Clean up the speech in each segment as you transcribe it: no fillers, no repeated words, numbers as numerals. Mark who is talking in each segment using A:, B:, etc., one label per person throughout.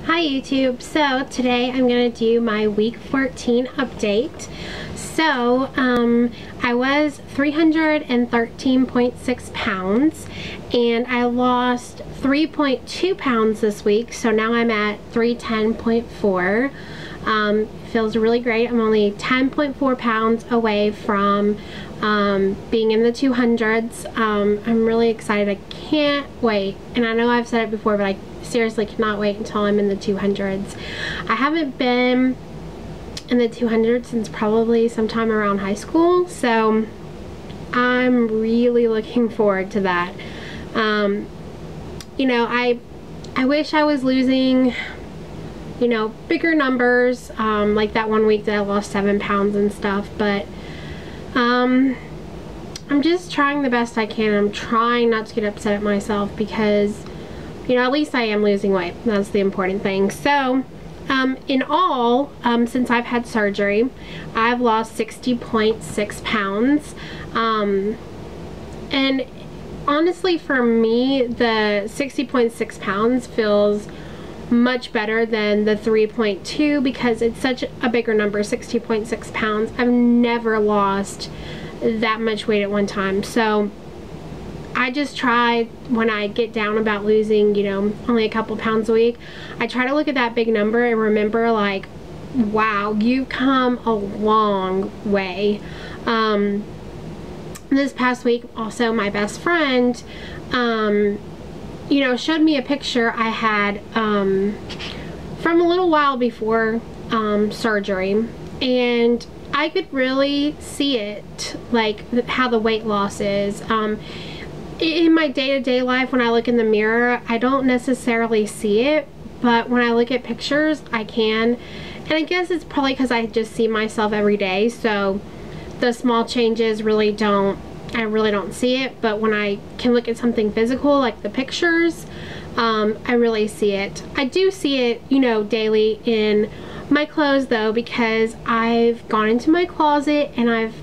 A: Hi YouTube. So today I'm going to do my week 14 update. So I was 313.6 pounds and I lost 3.2 pounds this week, so now I'm at 310.4. Feels really great. I'm only 10.4 pounds away from being in the 200s. I'm really excited. I can't wait, and I know I've said it before, but I seriously cannot wait until I'm in the 200s. I haven't been in the 200s since probably sometime around high school, so I'm really looking forward to that. You know, I wish I was losing, you know, bigger numbers, like that one week that I lost 7 pounds and stuff, but I'm just trying the best I can. I'm trying not to get upset at myself because, you know, at least I am losing weight. That's the important thing. So in all, since I've had surgery, I've lost 60.6 pounds, and honestly, for me, the 60.6 pounds feels much better than the 3.2 because it's such a bigger number. 60.6 pounds. I've never lost that much weight at one time, so I just try, when I get down about losing, you know, only a couple pounds a week, I try to look at that big number and remember, like, wow, you've come a long way. This past week, also, my best friend, you know, showed me a picture I had from a little while before surgery, and I could really see it, like, how the weight loss is. In my day-to-day life, when I look in the mirror, I don't necessarily see it, but when I look at pictures, I can. And I guess it's probably because I just see myself every day, so the small changes really don't, I really don't see it. But when I can look at something physical, like the pictures, I really see it. I do see it, you know, daily in my clothes, though, because I've gone into my closet and I've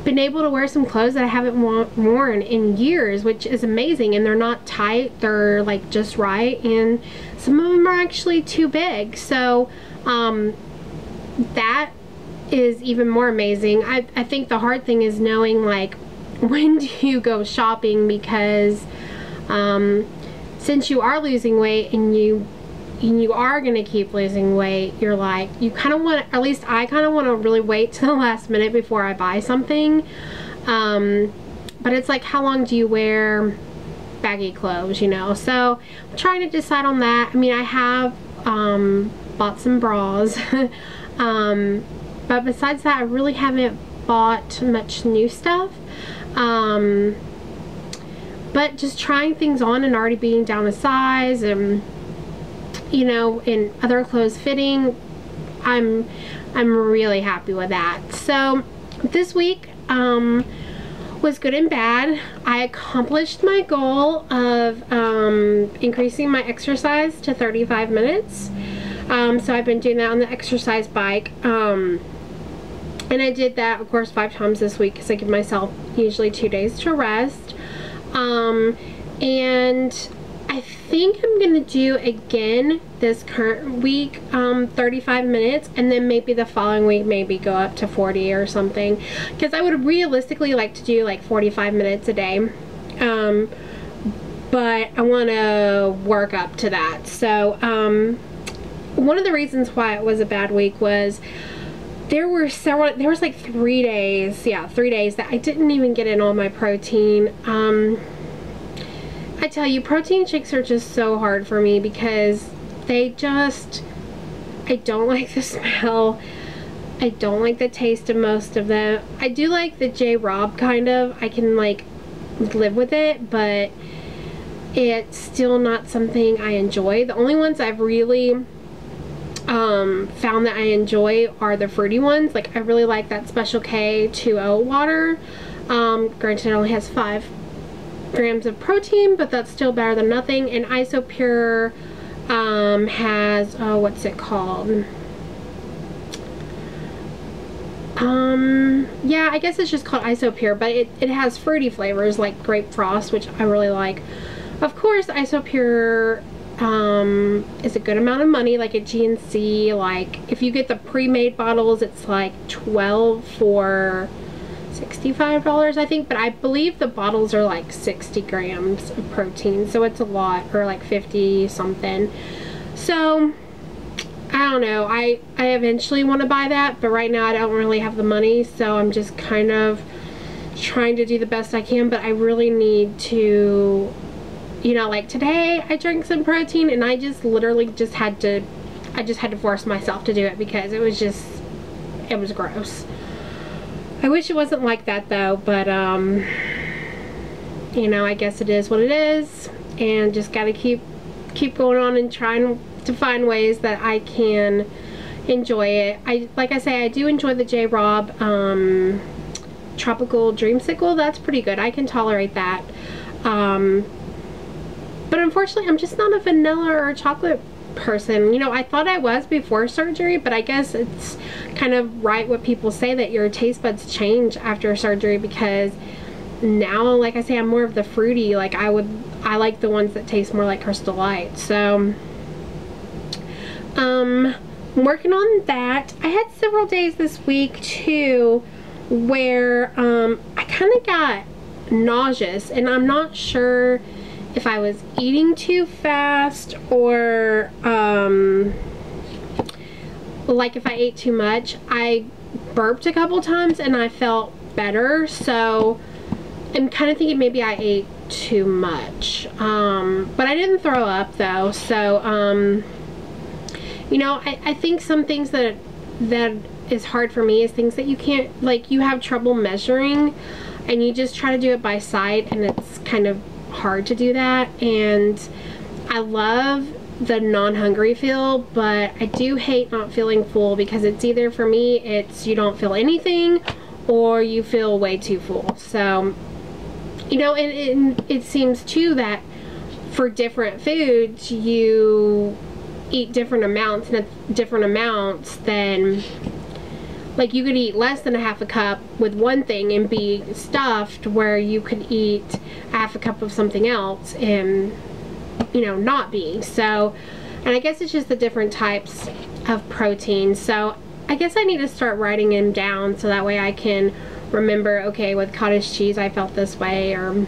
A: been able to wear some clothes that I haven't worn in years, which is amazing. And they're not tight, they're like just right, and some of them are actually too big, so that is even more amazing. I think the hard thing is knowing, like, when do you go shopping, because since you are losing weight and you are going to keep losing weight, you're like, you kind of want, at least I kind of want to really wait till the last minute before I buy something. But it's like, how long do you wear baggy clothes, you know? So I'm trying to decide on that. I mean, I have bought some bras, but besides that, I really haven't bought much new stuff. But just trying things on and already being down a size, and you know, in other clothes fitting, I'm really happy with that. So this week was good and bad. I accomplished my goal of increasing my exercise to 35 minutes. So I've been doing that on the exercise bike, and I did that, of course, 5 times this week because I give myself usually 2 days to rest. And I think I'm gonna do again this current week 35 minutes, and then maybe the following week maybe go up to 40 or something, because I would realistically like to do like 45 minutes a day, but I want to work up to that. So one of the reasons why it was a bad week was there was like 3 days, yeah, 3 days that I didn't even get in all my protein. I tell you, protein shakes are just so hard for me because they just, I don't like the smell. I don't like the taste of most of them. I do like the J. Rob kind of. I can like live with it, but it's still not something I enjoy. The only ones I've really found that I enjoy are the fruity ones. Like, I really like that Special K 2.0 water. Granted, it only has 5 grams of protein, but that's still better than nothing. And Isopure has, what's it called? Yeah, I guess it's just called Isopure, but it has fruity flavors like grape frost, which I really like. Of course, Isopure is a good amount of money, like at GNC. Like if you get the pre-made bottles, it's like 12 for $65, I think, but I believe the bottles are like 60 grams of protein, so it's a lot, or like 50 something. So I don't know, I eventually want to buy that, but right now I don't really have the money, so I'm just kind of trying to do the best I can. But I really need to, you know, like today I drank some protein and I just literally just had to force myself to do it because it was gross. I wish it wasn't like that though, but you know, I guess it is what it is, and just gotta keep going on and trying to find ways that I can enjoy it. Like I say, I do enjoy the J. Robb Tropical Dreamsicle. That's pretty good. I can tolerate that. But unfortunately, I'm just not a vanilla or chocolate person. You know, I thought I was before surgery, but I guess it's kind of right what people say, that your taste buds change after surgery, because now, like I say, I'm more of the fruity. Like I like the ones that taste more like Crystal Light. So I'm working on that. I had several days this week too where I kind of got nauseous, and I'm not sure if I was eating too fast or like if I ate too much. I burped a couple times and I felt better, so I'm kind of thinking maybe I ate too much, but I didn't throw up though. So you know, I think some things that is hard for me is things that you can't, like, you have trouble measuring and you just try to do it by sight, and it's kind of hard to do that. And I love the non-hungry feel, but I do hate not feeling full, because it's either, for me, it's you don't feel anything or you feel way too full. So, you know, and it seems too that for different foods you eat different amounts, and at different amounts, then like you could eat less than a half a cup with one thing and be stuffed, where you could eat a half a cup of something else and, you know, not be. So, and I guess it's just the different types of protein. So I guess I need to start writing them down so that way I can remember, okay, with cottage cheese I felt this way, or,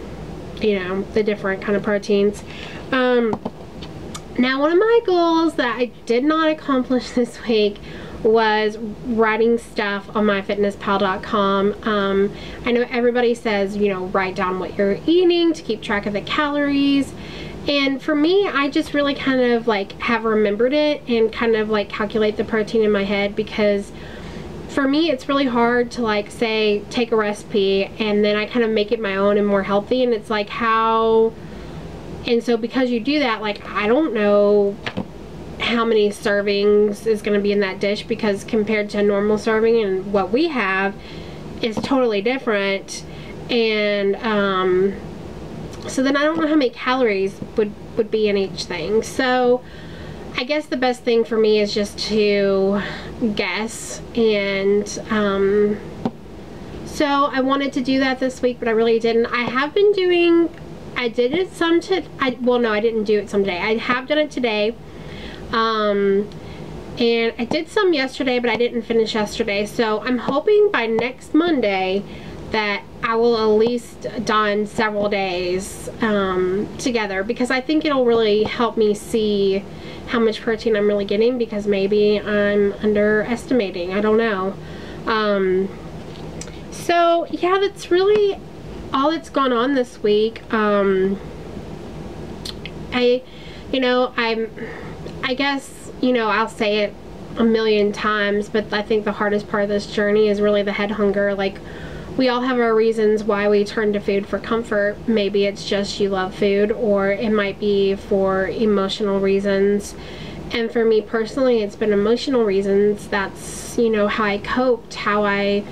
A: you know, the different kind of proteins. Now, one of my goals that I did not accomplish this week was writing stuff on myfitnesspal.com. I know everybody says, you know, write down what you're eating to keep track of the calories. And for me, I just really kind of like have remembered it and kind of like calculate the protein in my head, because for me it's really hard to, like, say, take a recipe and then I kind of make it my own and more healthy, and it's like, how? And so because you do that, like, I don't know how many servings is going to be in that dish, because compared to a normal serving and what we have is totally different. And so then I don't know how many calories would be in each thing. So I guess the best thing for me is just to guess. And so I wanted to do that this week, but I really didn't. I have been doing, I did it some well, no, I didn't do it some today. I have done it today. And I did some yesterday, but I didn't finish yesterday. So I'm hoping by next Monday that I will at least done several days together, because I think it'll really help me see how much protein I'm really getting, because maybe I'm underestimating. I don't know. So yeah, that's really all that's gone on this week. I guess, you know, I'll say it a million times, but I think the hardest part of this journey is really the head hunger. Like, we all have our reasons why we turn to food for comfort. Maybe it's just you love food, or it might be for emotional reasons. And for me personally, it's been emotional reasons. That's, you know, how I coped, how I've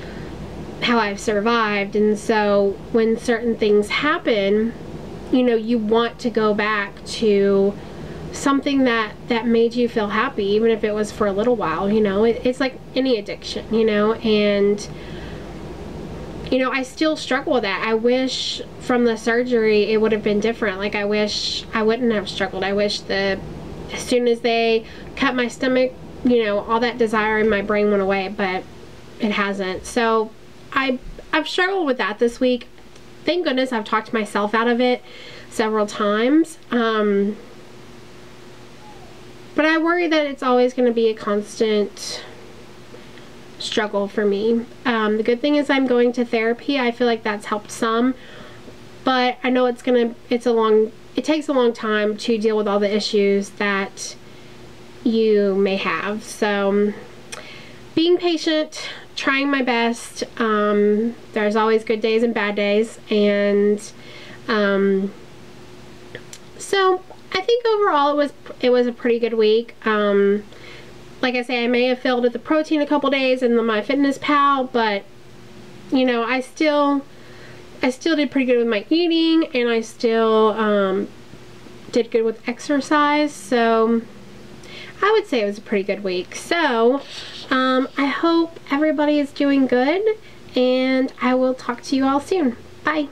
A: survived. And so when certain things happen, you know, you want to go back to something that made you feel happy, even if it was for a little while. You know, it's like any addiction, you know. And you know, I still struggle with that. I wish from the surgery it would have been different. Like, I wish I wouldn't have struggled. I wish as soon as they cut my stomach, you know, all that desire in my brain went away, but it hasn't. So I've struggled with that this week. Thank goodness I've talked myself out of it several times. But I worry that it's always going to be a constant struggle for me. The good thing is I'm going to therapy. I feel like that's helped some, but I know it takes a long time to deal with all the issues that you may have. So being patient, trying my best. There's always good days and bad days, and so I think overall it was a pretty good week. Like I say, I may have failed at the protein a couple days and my Fitness Pal, but you know, I still did pretty good with my eating, and I still did good with exercise. So I would say it was a pretty good week. So I hope everybody is doing good, and I will talk to you all soon. Bye.